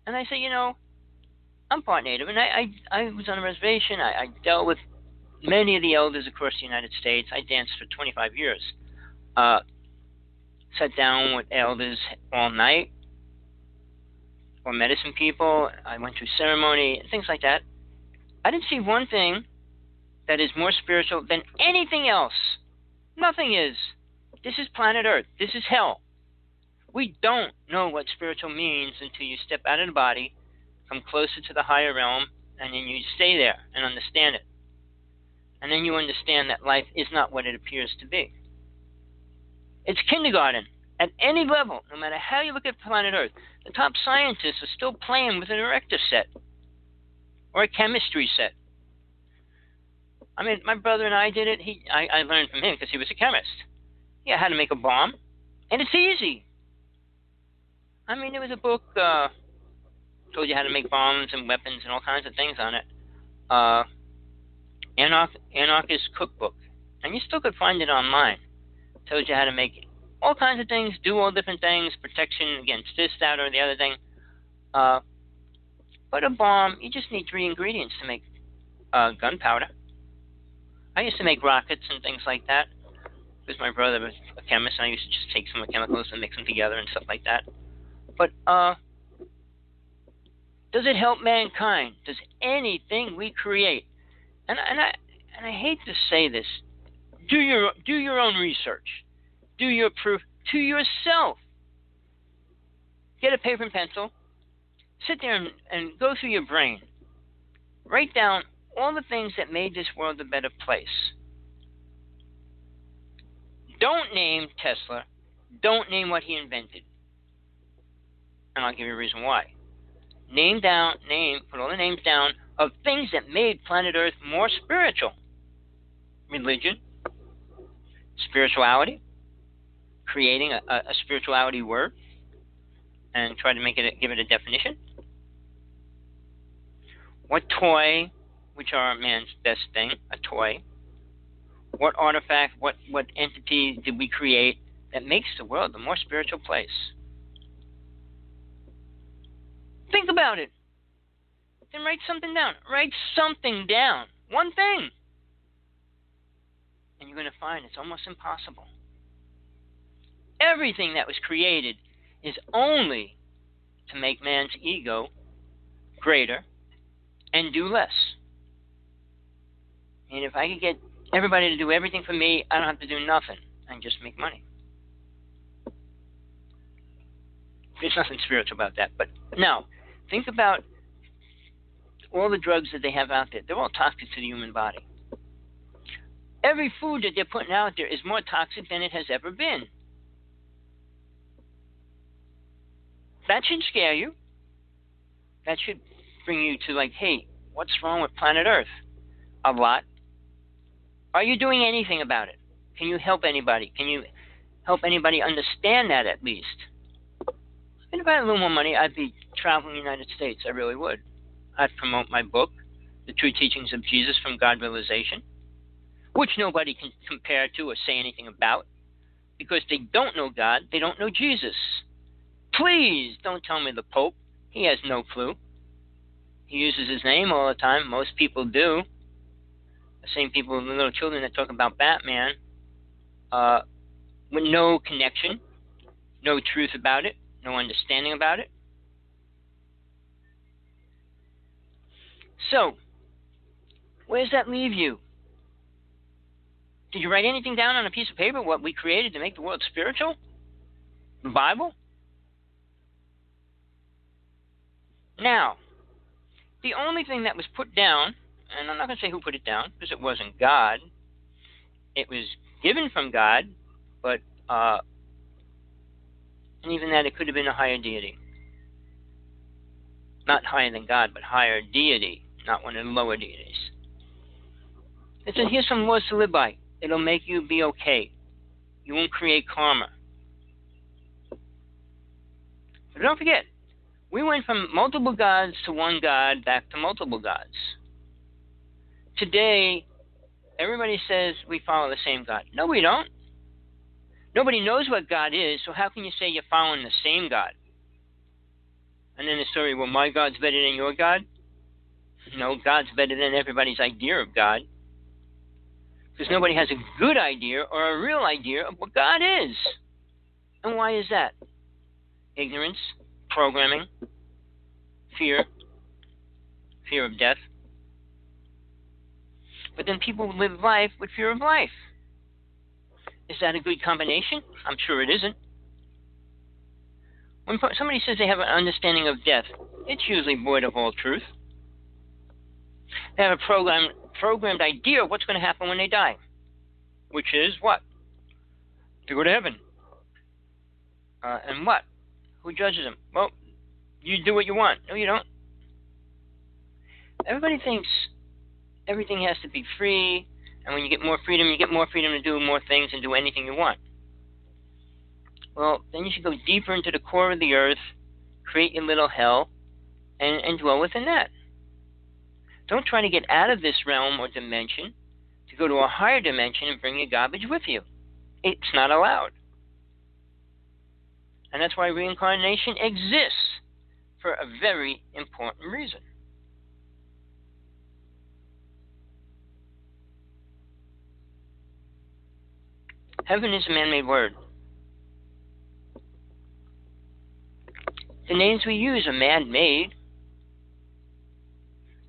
And I say, I'm part Native, and I was on a reservation. I dealt with many of the elders across the United States. I danced for 25 years. Uh, Sat down with elders all night, or medicine people. I went through ceremony, things like that. I didn't see one thing that is more spiritual than anything else. Nothing is. This is planet Earth. This is hell. We don't know what spiritual means until you step out of the body, come closer to the higher realm, and then you stay there and understand it. And then you understand that life is not what it appears to be. It's kindergarten at any level, no matter how you look at planet Earth. The top scientists are still playing with an erector set or a chemistry set. I mean, my brother and I did it. I learned from him because he was a chemist. Yeah, how to make a bomb, and it's easy. I mean, there was a book told you how to make bombs and weapons and all kinds of things on it. Anarchist Cookbook, and you still could find it online. It tells you how to make all kinds of things, do all different things, protection against this, that, or the other thing. But a bomb, you just need 3 ingredients to make gunpowder. I used to make rockets and things like that because my brother was a chemist, and I used to just take some of the chemicals and mix them together and stuff like that. But does it help mankind? Does anything we create? And I hate to say this. Do your own research. Do your proof to yourself. Get a paper and pencil. Sit there and go through your brain. Write down all the things that made this world a better place. Don't name Tesla. Don't name what he invented. And I'll give you a reason why. Put all the names down of things that made planet Earth more spiritual. Religion, spirituality, creating a spirituality word, and try to give it a definition. What toy, which are man's best thing, a toy, what artifact, what entity did we create that makes the world a more spiritual place? Think about it. Then write something down. Write something down. One thing. And you're going to find it's almost impossible. Everything that was created is only to make man's ego greater and do less. And if I could get everybody to do everything for me, I don't have to do nothing and just make money. There's nothing spiritual about that. But now, think about all the drugs that they have out there. They're all toxic to the human body. Every food that they're putting out there is more toxic than it has ever been. That should scare you. That should bring you to like, hey, what's wrong with planet Earth? A lot. Are you doing anything about it? Can you help anybody? Can you help anybody understand that at least? And if I had a little more money, I'd be traveling the United States. I really would. I'd promote my book, The True Teachings of Jesus from God Realization, which nobody can compare to or say anything about, because they don't know God, they don't know Jesus. Please don't tell me the Pope. He has no clue. He uses his name all the time. Most people do. The same people, the little children that talk about Batman, with no connection, no truth about it, no understanding about it. So, where does that leave you? Did you write anything down on a piece of paper, what we created to make the world spiritual? The Bible? Now, the only thing that was put down, and I'm not going to say who put it down, because it wasn't God. It was given from God, but, and even that, it could have been a higher deity. Not higher than God, but higher deity, not one of the lower deities. It said, here's some laws to live by. It'll make you be okay. You won't create karma. But don't forget, we went from multiple gods to one God back to multiple gods. Today, everybody says we follow the same God. No, we don't. Nobody knows what God is, so how can you say you're following the same God? And then the story, well, my God's better than your God. No, God's better than everybody's idea of God. Because nobody has a good idea or a real idea of what God is. And why is that? Ignorance, programming, fear of death. But then people live life with fear of life. Is that a good combination? I'm sure it isn't. When somebody says they have an understanding of death, it's usually void of all truth. They have a programmed idea of what's going to happen when they die, which is what? To go to heaven. And what? Who judges them? Well, you do what you want. No, you don't. Everybody thinks everything has to be free, and when you get more freedom, to do more things and do anything you want. Well, then you should go deeper into the core of the earth, create your little hell, and dwell within that. Don't try to get out of this realm or dimension to go to a higher dimension and bring your garbage with you. It's not allowed. And that's why reincarnation exists, for a very important reason. Heaven is a man-made word. The names we use are man-made.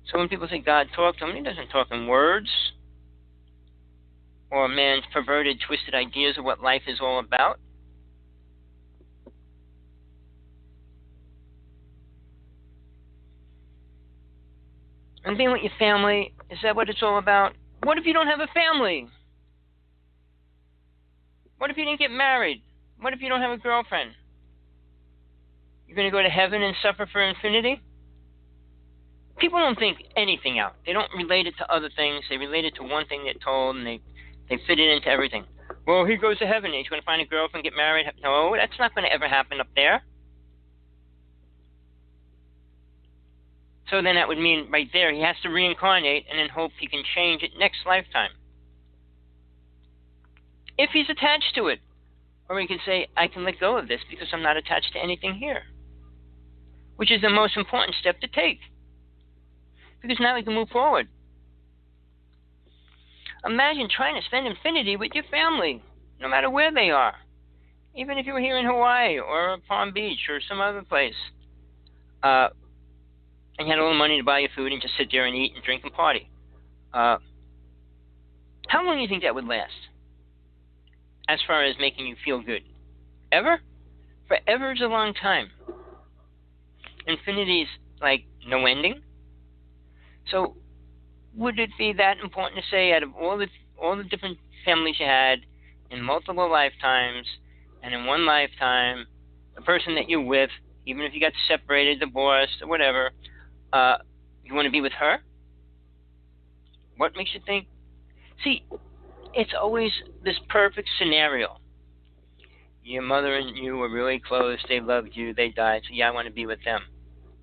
So when people say God talked to him, he doesn't talk in words or man's perverted, twisted ideas of what life is all about. And being with your family, is that what it's all about? What if you don't have a family? What if you didn't get married? What if you don't have a girlfriend? You're going to go to heaven and suffer for infinity? People don't think anything out. They don't relate it to other things. They relate it to one thing they're told, and they fit it into everything. Well, he goes to heaven, and he's going to find a girlfriend, get married. No, that's not going to ever happen up there. So then that would mean right there he has to reincarnate and then hope he can change it next lifetime. If he's attached to it. Or he can say, I can let go of this because I'm not attached to anything here. Which is the most important step to take. Because now we can move forward. Imagine trying to spend infinity with your family, no matter where they are. Even if you were here in Hawaii or Palm Beach or some other place. And you had all the money to buy your food and just sit there and eat and drink and party. How long do you think that would last? As far as making you feel good? Ever? Forever is a long time. Infinity is like no ending. So would it be that important to say out of all the different families you had in multiple lifetimes and in one lifetime, the person that you're with, even if you got separated, divorced, or whatever, you want to be with her? What makes you think? See, it's always this perfect scenario. Your mother and you were really close. They loved you. They died. So, yeah, I want to be with them.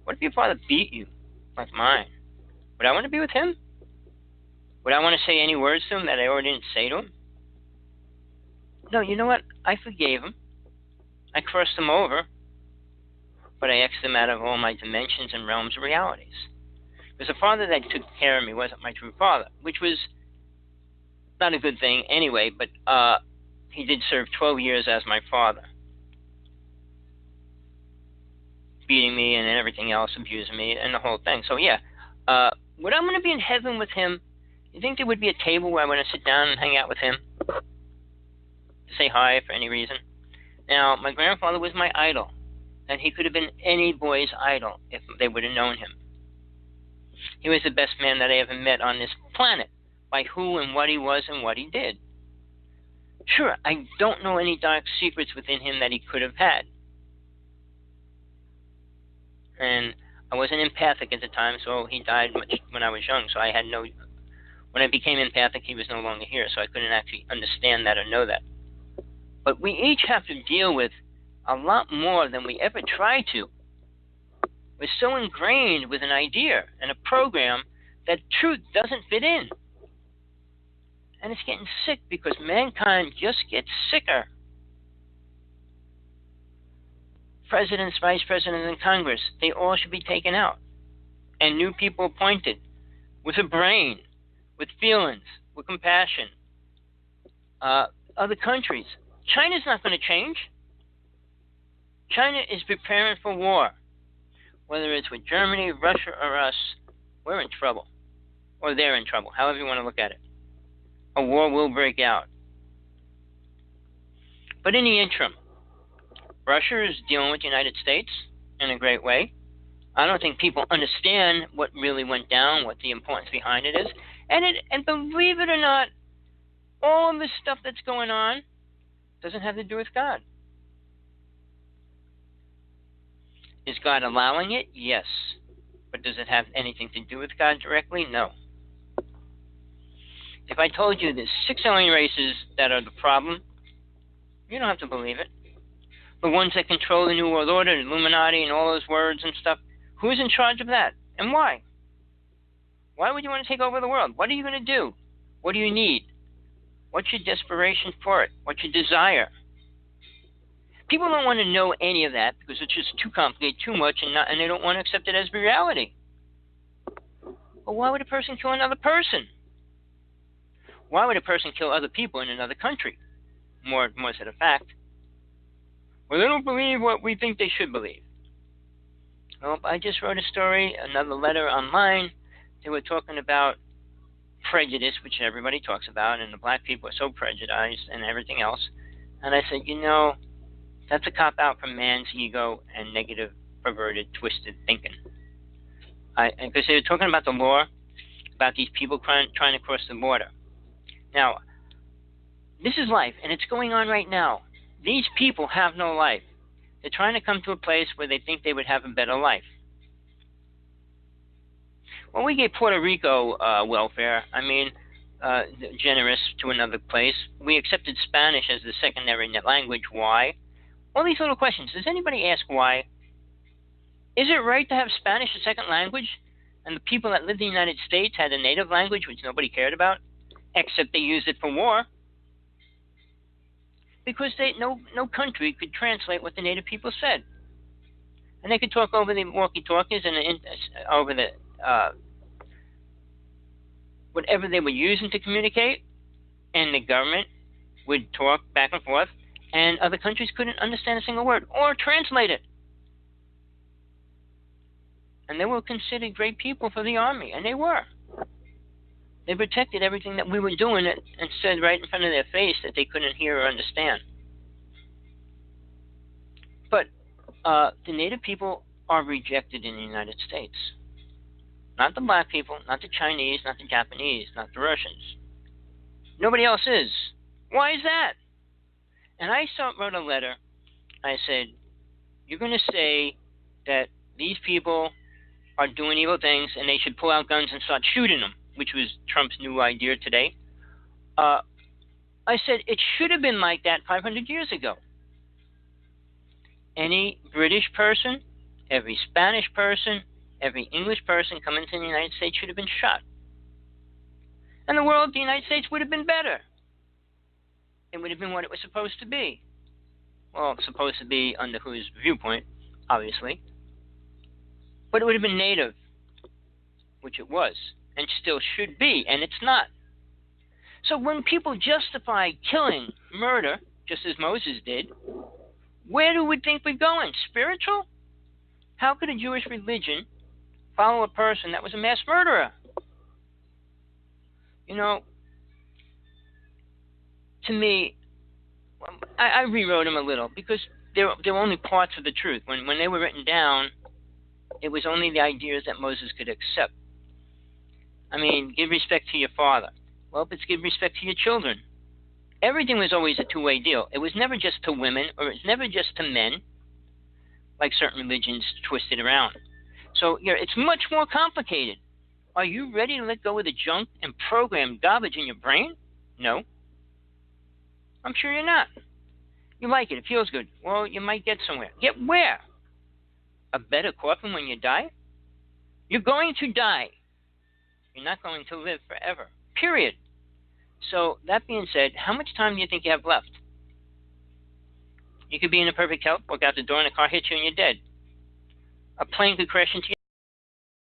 What if your father beat you, like mine? Would I want to be with him? Would I want to say any words to him that I already didn't say to him? No, you know what? I forgave him. I crossed him over. But I X'd him out of all my dimensions and realms of realities. Because the father that took care of me wasn't my true father, which was not a good thing anyway, but he did serve 12 years as my father. Beating me and everything else, abusing me, and the whole thing. So yeah, would I want to be in heaven with him? You think there would be a table where I want to sit down and hang out with him? To say hi for any reason? Now, my grandfather was my idol. And he could have been any boy's idol if they would have known him. He was the best man that I ever met on this planet, by who and what he was and what he did. Sure, I don't know any dark secrets within him that he could have had. And I wasn't empathic at the time, so he died when I was young, so I had no... When I became empathic, he was no longer here, so I couldn't actually understand that or know that. But we each have to deal with a lot more than we ever try to. We're so ingrained with an idea and a program that truth doesn't fit in. And it's getting sick because mankind just gets sicker. presidents, vice presidents, and Congress, they all should be taken out. And new people appointed with a brain, with feelings, with compassion. Other countries. China's not going to change. China is preparing for war. Whether it's with Germany, Russia, or us, we're in trouble. Or they're in trouble, however you want to look at it. A war will break out. But in the interim, Russia is dealing with the United States in a great way. I don't think people understand what really went down, what the importance behind it is. And believe it or not, all this stuff that's going on doesn't have to do with God. Is God allowing it? Yes. But does it have anything to do with God directly? No. If I told you there's 6 alien races that are the problem, you don't have to believe it. The ones that control the New World Order, the Illuminati, and all those words and stuff, who's in charge of that? And why? Why would you want to take over the world? What are you going to do? What do you need? What's your desperation for it? What's your desire? People don't want to know any of that because it's just too complicated, too much, and they don't want to accept it as reality. But why would a person kill another person? Why would a person kill other people in another country? More to the fact. Well, they don't believe what we think they should believe. Well, I just wrote a story, another letter online. They were talking about prejudice, which everybody talks about, and the black people are so prejudiced and everything else. And I said, that's a cop-out from man's ego and negative, perverted, twisted thinking. Because they were talking about the law, about these people trying to cross the border. Now, this is life, and it's going on right now. These people have no life. They're trying to come to a place where they think they would have a better life. When we gave Puerto Rico welfare, generous to another place, we accepted Spanish as the secondary language. Why? All these little questions. Does anybody ask why? Is it right to have Spanish as second language, and the people that lived in the United States had a native language which nobody cared about, except they used it for war? Because no country could translate what the native people said. And they could talk over the walkie-talkies and over the whatever they were using to communicate, and the government would talk back and forth, and other countries couldn't understand a single word or translate it. And they were considered great people for the army, and they were. They protected everything that we were doing and said right in front of their face that they couldn't hear or understand. But the native people are rejected in the United States. Not the black people, not the Chinese, not the Japanese, not the Russians. Nobody else is. Why is that? And I wrote a letter. I said, you're going to say that these people are doing evil things and they should pull out guns and start shooting them, which was Trump's new idea today. I said it should have been like that 500 years ago. Any British person, every Spanish person, every English person coming to the United States should have been shot. And the world, the United States, would have been better. It would have been what it was supposed to be. Well, supposed to be under whose viewpoint, obviously. But it would have been native, which it was, and still should be, and it's not. So when people justify killing, murder, just as Moses did, where do we think we're going? Spiritual? How could a Jewish religion follow a person that was a mass murderer? To me, I rewrote them a little because they were only parts of the truth. When they were written down, it was only the ideas that Moses could accept. Give respect to your father. Well, it's give respect to your children. Everything was always a two-way deal. It was never just to women, or it was never just to men, like certain religions twisted around. So it's much more complicated. Are you ready to let go of the junk and program garbage in your brain? No. I'm sure you're not. You like it. It feels good. Well, you might get somewhere. Get where? A better coffin when you die? You're going to die. You're not going to live forever. Period. So, that being said, how much time do you think you have left? You could be in a perfect health, walk out the door, and a car hits you, and you're dead. A plane could crash into